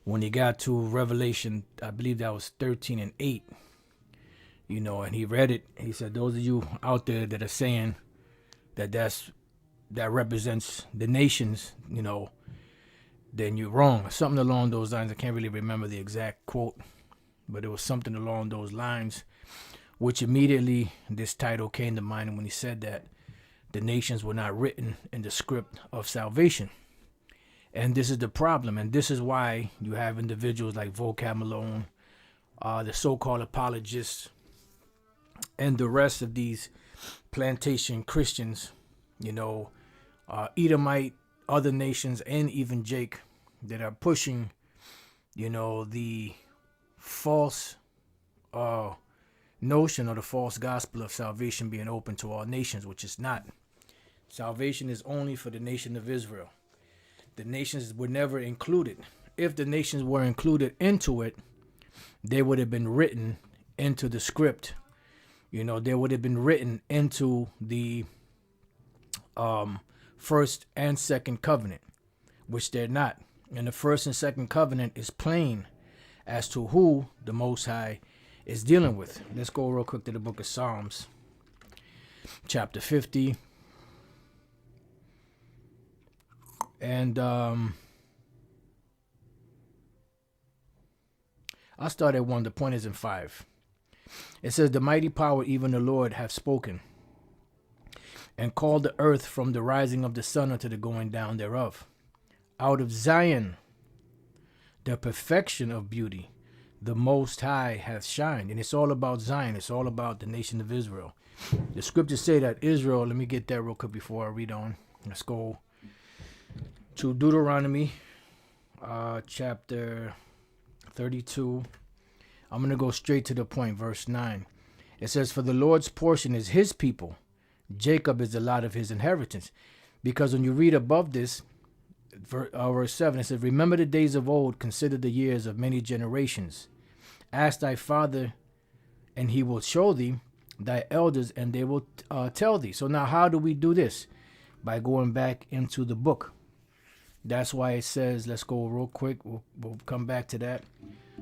when he got to Revelation, I believe that was 13 and 8, and he read it. He said, those of you out there that are saying that represents the nations, then you're wrong. Something along those lines. I can't really remember the exact quote, but it was something along those lines, which immediately this title came to mind when he said that the nations were not written in the script of salvation. And this is the problem. And this is why you have individuals like Vocab Malone, the so-called apologists, and the rest of these plantation Christians, Edomite, other nations, and even Jake, that are pushing, the false notion or the false gospel of salvation being open to all nations, which is not. Salvation is only for the nation of Israel. The nations were never included. If the nations were included into it, they would have been written into the script. They would have been written into the first and second covenant, which they're not. And the first and second covenant is plain as to who the Most High is dealing with. Let's go real quick to the book of Psalms, chapter 50. And I'll start at 1. The point is in 5. It says, the mighty power, even the Lord, hath spoken, and called the earth from the rising of the sun unto the going down thereof. Out of Zion, the perfection of beauty, the Most High hath shined. And it's all about Zion. It's all about the nation of Israel. The scriptures say that Israel, let me get that real quick before I read on. Let's go to Deuteronomy, chapter 32. I'm going to go straight to the point, verse 9. It says, for the Lord's portion is his people. Jacob is the lot of his inheritance. Because when you read above this, verse 7, it says, remember the days of old, consider the years of many generations. Ask thy father, and he will show thee, thy elders, and they will tell thee. So now how do we do this? By going back into the book. That's why it says, let's go real quick. We'll come back to that.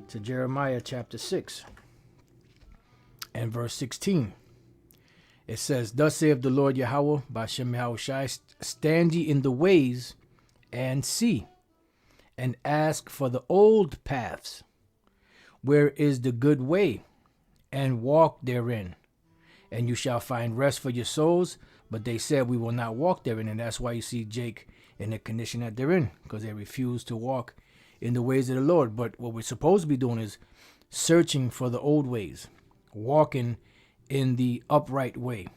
To Jeremiah chapter 6 and verse 16. It says, thus saith the Lord Yahweh, Bashem Yahushai, stand ye in the ways and see, and ask for the old paths, where is the good way, and walk therein, and you shall find rest for your souls. But they said, we will not walk therein. And that's why you see Jake in the condition that they're in, because they refuse to walk in the ways of the Lord. But what we're supposed to be doing is searching for the old ways, walking in the upright way,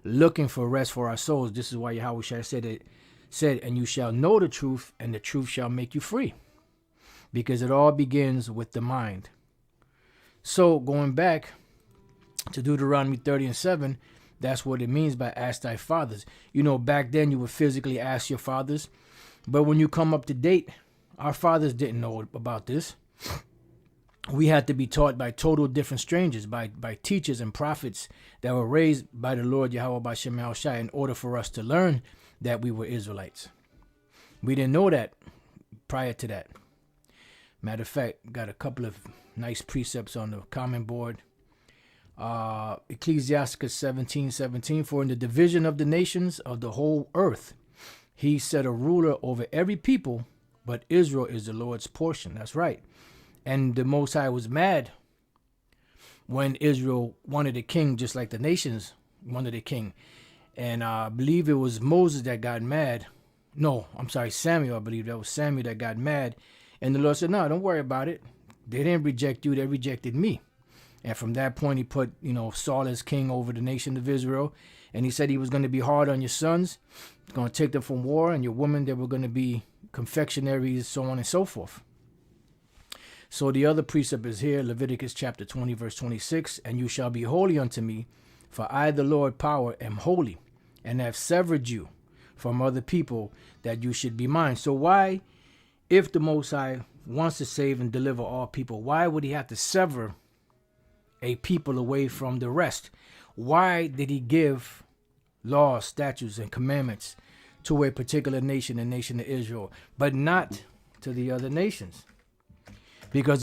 looking for rest for our souls. This is why Yahweh said, and you shall know the truth, and the truth shall make you free, because it all begins with the mind. So going back to Deuteronomy 30 and 7, that's what it means by ask thy fathers. Back then you would physically ask your fathers, but when you come up to date, our fathers didn't know about this. We had to be taught by total different strangers, by teachers and prophets that were raised by the Lord Yahweh Bashem Yahushai in order for us to learn that we were Israelites. We didn't know that prior to that. Matter of fact, got a couple of nice precepts on the common board. Ecclesiasticus 17:17, for in the division of the nations of the whole earth, he set a ruler over every people, but Israel is the Lord's portion. That's right. And the Most High was mad when Israel wanted a king, just like the nations wanted a king. And I believe it was Moses that got mad. No, I'm sorry, Samuel. I believe that was Samuel that got mad. And the Lord said, no, don't worry about it. They didn't reject you. They rejected me. And from that point, he put, Saul as king over the nation of Israel. And he said he was going to be hard on your sons. He's going to take them from war. And your women, they were going to be confectionaries, so on and so forth. So the other precept is here, Leviticus chapter 20, verse 26. And you shall be holy unto me, for I, the Lord power, am holy, and have severed you from other people, that you should be mine. So why, if the Most High wants to save and deliver all people, why would he have to sever a people away from the rest? Why did he give laws, statutes, and commandments to a particular nation, the nation of Israel, but not to the other nations. Because